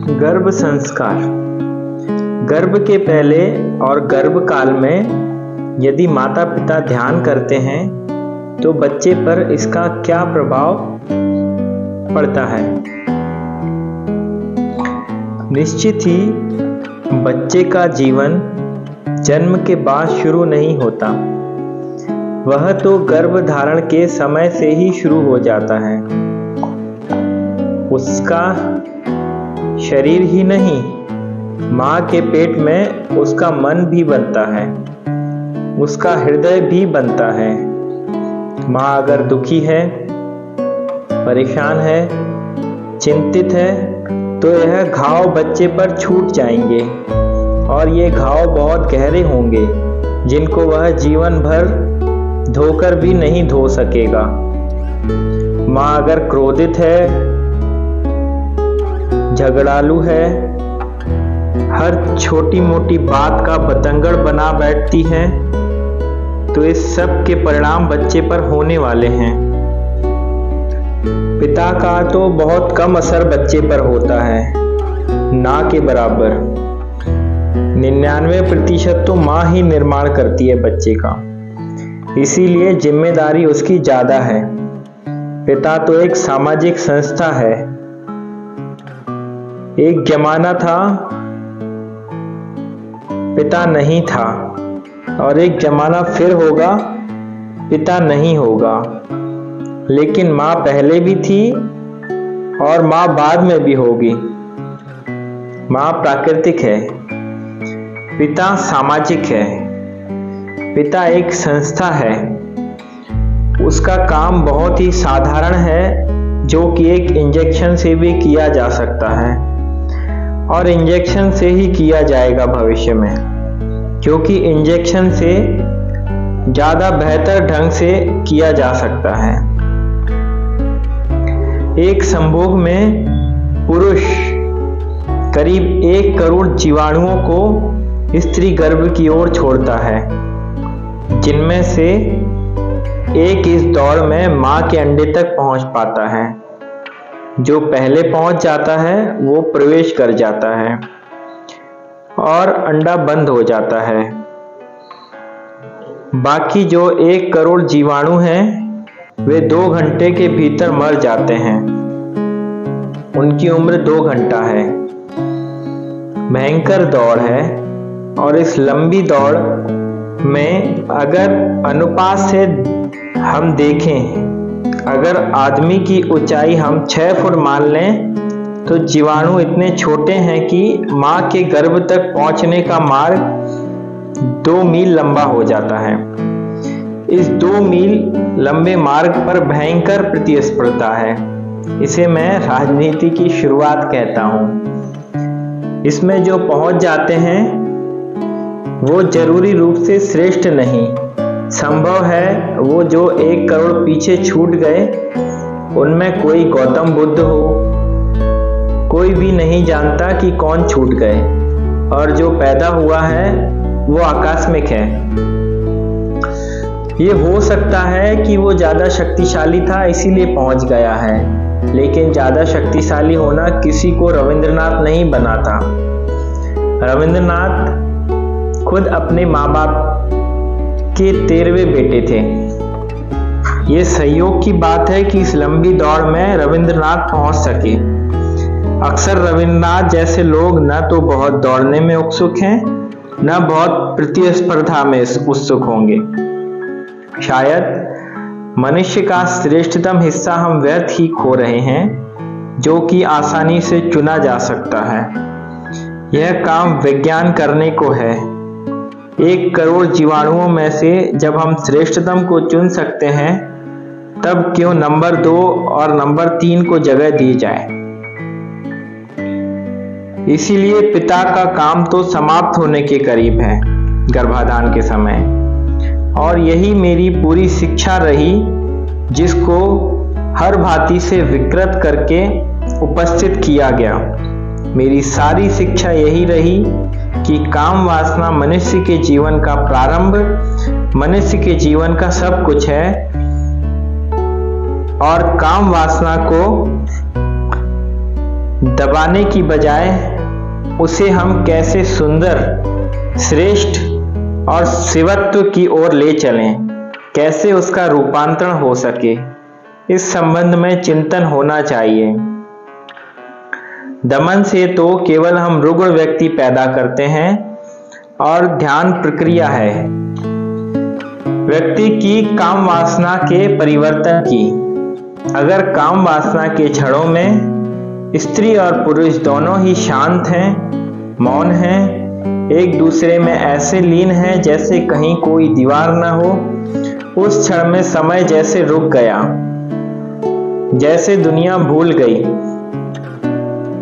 गर्भ संस्कार। गर्भ के पहले और गर्भ काल में यदि माता पिता ध्यान करते हैं तो बच्चे पर इसका क्या प्रभाव पड़ता है। निश्चित ही बच्चे का जीवन जन्म के बाद शुरू नहीं होता, वह तो गर्भ धारण के समय से ही शुरू हो जाता है। उसका शरीर ही नहीं, माँ के पेट में उसका मन भी बनता है, उसका हृदय भी बनता है। माँ अगर दुखी है, परेशान है, चिंतित है तो यह घाव बच्चे पर छूट जाएंगे और ये घाव बहुत गहरे होंगे जिनको वह जीवन भर धोकर भी नहीं धो सकेगा। माँ अगर क्रोधित है, झगड़ालू है, हर छोटी मोटी बात का बतंगड़ बना बैठती है तो इस सब के परिणाम बच्चे पर होने वाले हैं। पिता का तो बहुत कम असर बच्चे पर होता है, ना के बराबर। 99% तो माँ ही निर्माण करती है बच्चे का, इसीलिए जिम्मेदारी उसकी ज्यादा है। पिता तो एक सामाजिक संस्था है। एक जमाना था पिता नहीं था और एक जमाना फिर होगा पिता नहीं होगा, लेकिन माँ पहले भी थी और माँ बाद में भी होगी। माँ प्राकृतिक है, पिता सामाजिक है। पिता एक संस्था है, उसका काम बहुत ही साधारण है जो कि एक इंजेक्शन से भी किया जा सकता है और इंजेक्शन से ही किया जाएगा भविष्य में, क्योंकि इंजेक्शन से ज्यादा बेहतर ढंग से किया जा सकता है। एक संभोग में पुरुष करीब 1 करोड़ जीवाणुओं को स्त्री गर्भ की ओर छोड़ता है, जिनमें से एक इस दौड़ में मां के अंडे तक पहुंच पाता है। जो पहले पहुंच जाता है वो प्रवेश कर जाता है और अंडा बंद हो जाता है। बाकी जो 1 करोड़ जीवाणु हैं वे 2 घंटे के भीतर मर जाते हैं। उनकी उम्र 2 घंटा है। भयंकर दौड़ है और इस लंबी दौड़ में अगर अनुपात से हम देखें, अगर आदमी की ऊंचाई हम 6 फुट मान लें तो जीवाणु इतने छोटे हैं कि मां के गर्भ तक पहुंचने का मार्ग 2 मील लंबा हो जाता है। इस 2 मील लंबे मार्ग पर भयंकर प्रतिस्पर्धा है। इसे मैं राजनीति की शुरुआत कहता हूं। इसमें जो पहुंच जाते हैं वो जरूरी रूप से श्रेष्ठ नहीं, संभव है वो जो 1 करोड़ पीछे छूट गए उनमें कोई गौतम बुद्ध हो। कोई भी नहीं जानता कि कौन छूट गए और जो पैदा हुआ है वो आकस्मिक है। ये हो सकता है कि वो ज्यादा शक्तिशाली था इसीलिए पहुंच गया है, लेकिन ज्यादा शक्तिशाली होना किसी को रविंद्रनाथ नहीं बनाता। रविंद्रनाथ खुद अपने माँ बाप के 13वें बेटे थे। ये संयोग की बात है कि इस लंबी दौड़ में रविंद्रनाथ पहुंच सके। अक्सर रविंद्रनाथ जैसे लोग न तो बहुत दौड़ने में उत्सुक हैं, न बहुत प्रतिस्पर्धा में उत्सुक होंगे। शायद मनुष्य का श्रेष्ठतम हिस्सा हम व्यर्थ ही खो रहे हैं, जो कि आसानी से चुना जा सकता है। यह काम विज्ञान करने को है। 1 करोड़ जीवाणुओं में से जब हम श्रेष्ठतम को चुन सकते हैं, तब क्यों नंबर 2 और नंबर 3 को जगह दी जाए। इसीलिए पिता का काम तो समाप्त होने के करीब है गर्भाधान के समय, और यही मेरी पूरी शिक्षा रही, जिसको हर भांति से विकृत करके उपस्थित किया गया। मेरी सारी शिक्षा यही रही कि काम वासना मनुष्य के जीवन का प्रारंभ, मनुष्य के जीवन का सब कुछ है और काम वासना को दबाने की बजाय उसे हम कैसे सुंदर, श्रेष्ठ और शिवत्व की ओर ले चलें, कैसे उसका रूपांतरण हो सके, इस संबंध में चिंतन होना चाहिए। दमन से तो केवल हम रुग्ण व्यक्ति पैदा करते हैं और ध्यान प्रक्रिया है व्यक्ति की काम वासना के परिवर्तन की। अगर काम वासना के क्षणों में स्त्री और पुरुष दोनों ही शांत हैं, मौन हैं, एक दूसरे में ऐसे लीन हैं जैसे कहीं कोई दीवार न हो, उस क्षण में समय जैसे रुक गया, जैसे दुनिया भूल गई।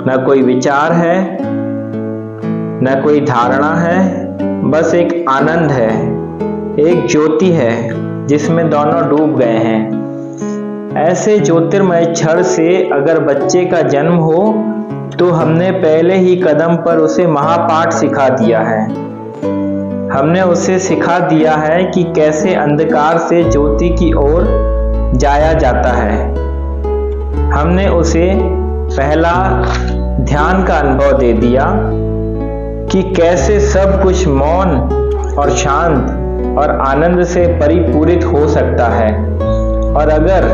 न कोई विचार है, न कोई धारणा है, बस एक आनंद है, एक ज्योति है जिसमें दोनों डूब गए हैं। ऐसे ज्योतिर्मय क्षण से अगर बच्चे का जन्म हो तो हमने पहले ही कदम पर उसे महापाठ सिखा दिया है। हमने उसे सिखा दिया है कि कैसे अंधकार से ज्योति की ओर जाया जाता है। हमने उसे पहला ध्यान का अनुभव दे दिया कि कैसे सब कुछ मौन और शांत और आनंद से परिपूरित हो सकता है। और अगर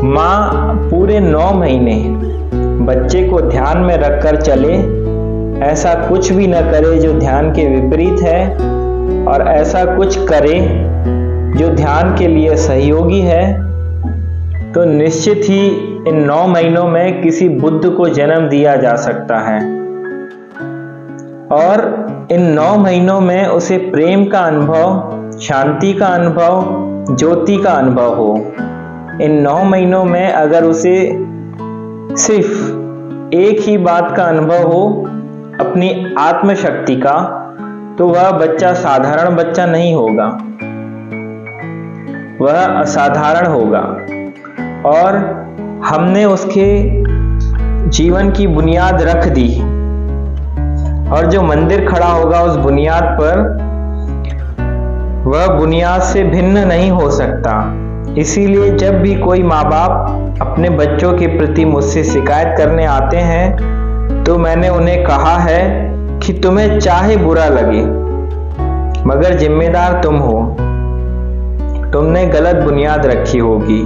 माँ पूरे 9 महीने बच्चे को ध्यान में रखकर चले, ऐसा कुछ भी न करे जो ध्यान के विपरीत है और ऐसा कुछ करे जो ध्यान के लिए सहयोगी है, तो निश्चित ही इन 9 महीनों में किसी बुद्ध को जन्म दिया जा सकता है। और इन 9 महीनों में उसे प्रेम का अनुभव, शांति का अनुभव, ज्योति का अनुभव हो। इन 9 महीनों में अगर उसे सिर्फ एक ही बात का अनुभव हो, अपनी आत्मशक्ति का, तो वह बच्चा साधारण बच्चा नहीं होगा, वह असाधारण होगा। और हमने उसके जीवन की बुनियाद रख दी और जो मंदिर खड़ा होगा उस बुनियाद पर, वह बुनियाद से भिन्न नहीं हो सकता। इसीलिए जब भी कोई माँ बाप अपने बच्चों के प्रति मुझसे शिकायत करने आते हैं तो मैंने उन्हें कहा है कि तुम्हें चाहे बुरा लगे मगर जिम्मेदार तुम हो, तुमने गलत बुनियाद रखी होगी।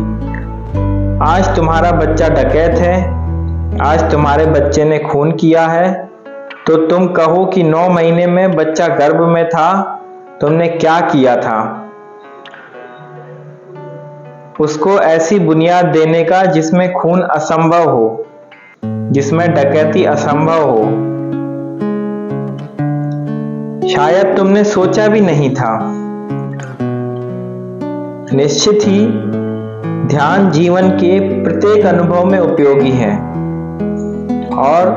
आज तुम्हारा बच्चा डकैत है, आज तुम्हारे बच्चे ने खून किया है, तो तुम कहो कि 9 महीने में बच्चा गर्भ में था, तुमने क्या किया था। उसको ऐसी बुनियाद देने का जिसमें खून असंभव हो, जिसमें डकैती असंभव हो, शायद तुमने सोचा भी नहीं था। निश्चित ही ध्यान जीवन के प्रत्येक अनुभव में उपयोगी है और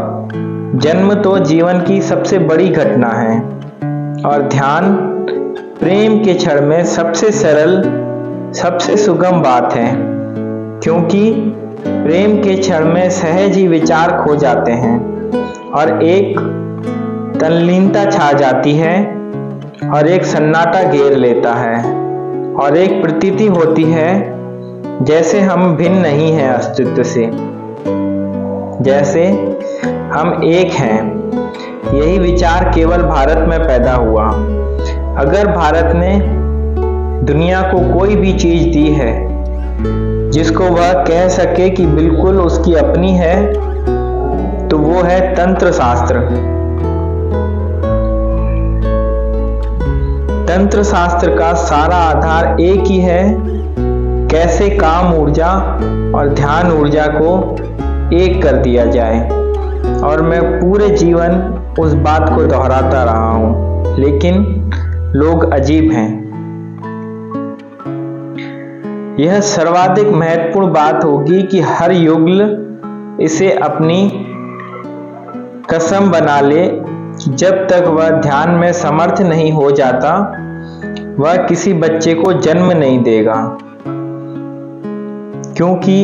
जन्म तो जीवन की सबसे बड़ी घटना है और ध्यान प्रेम के क्षण में सबसे सरल, सबसे सुगम बात है, क्योंकि प्रेम के क्षण में सहज ही विचार खो जाते हैं और एक तल्लीनता छा जाती है और एक सन्नाटा घेर लेता है और एक प्रतीति होती है जैसे हम भिन्न नहीं हैं अस्तित्व से, जैसे हम एक हैं। यही विचार केवल भारत में पैदा हुआ। अगर भारत ने दुनिया को कोई भी चीज दी है जिसको वह कह सके कि बिल्कुल उसकी अपनी है, तो वो है तंत्र शास्त्र। तंत्र शास्त्र का सारा आधार एक ही है, कैसे काम ऊर्जा और ध्यान ऊर्जा को एक कर दिया जाए। और मैं पूरे जीवन उस बात को दोहराता रहा हूं, लेकिन लोग अजीब हैं। यह सर्वाधिक महत्वपूर्ण बात होगी कि हर युगल इसे अपनी कसम बना ले, जब तक वह ध्यान में समर्थ नहीं हो जाता, वह किसी बच्चे को जन्म नहीं देगा। क्योंकि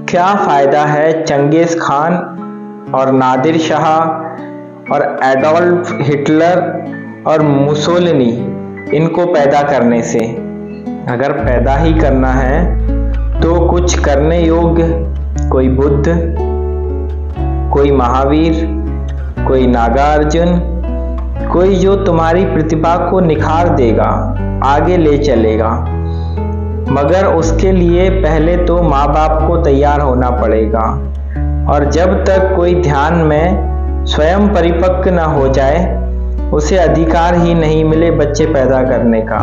क्या फायदा है चंगेज खान और नादिर शाह और एडोल्फ हिटलर और मुसोलिनी इनको पैदा करने से। अगर पैदा ही करना है तो कुछ करने योग्य कोई बुद्ध, कोई महावीर, कोई नागार्जुन, कोई जो तुम्हारी प्रतिभा को निखार देगा, आगे ले चलेगा। मगर उसके लिए पहले तो माँ बाप को तैयार होना पड़ेगा, और जब तक कोई ध्यान में स्वयं परिपक्व न हो जाए, उसे अधिकार ही नहीं मिले बच्चे पैदा करने का।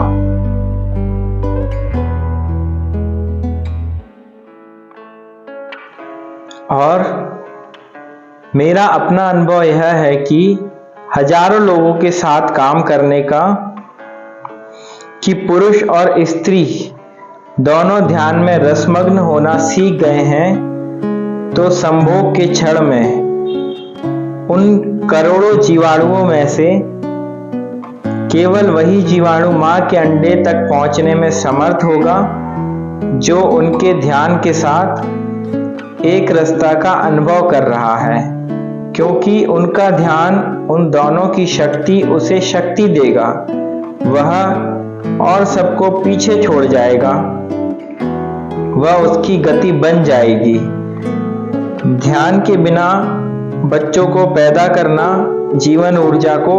और मेरा अपना अनुभव यह है कि हजारों लोगों के साथ काम करने का, कि पुरुष और स्त्री दोनों ध्यान में रसमग्न होना सीख गए हैं, तो संभोग के क्षण में उन करोड़ों जीवाणुओं में से केवल वही जीवाणु मां के अंडे तक पहुंचने में समर्थ होगा जो उनके ध्यान के साथ एक रसता का अनुभव कर रहा है, क्योंकि उनका ध्यान उन दोनों की शक्ति उसे शक्ति देगा। वह और सबको पीछे छोड़ जाएगा, वह उसकी गति बन जाएगी। ध्यान के बिना बच्चों को पैदा करना जीवन ऊर्जा को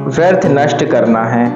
व्यर्थ नष्ट करना है।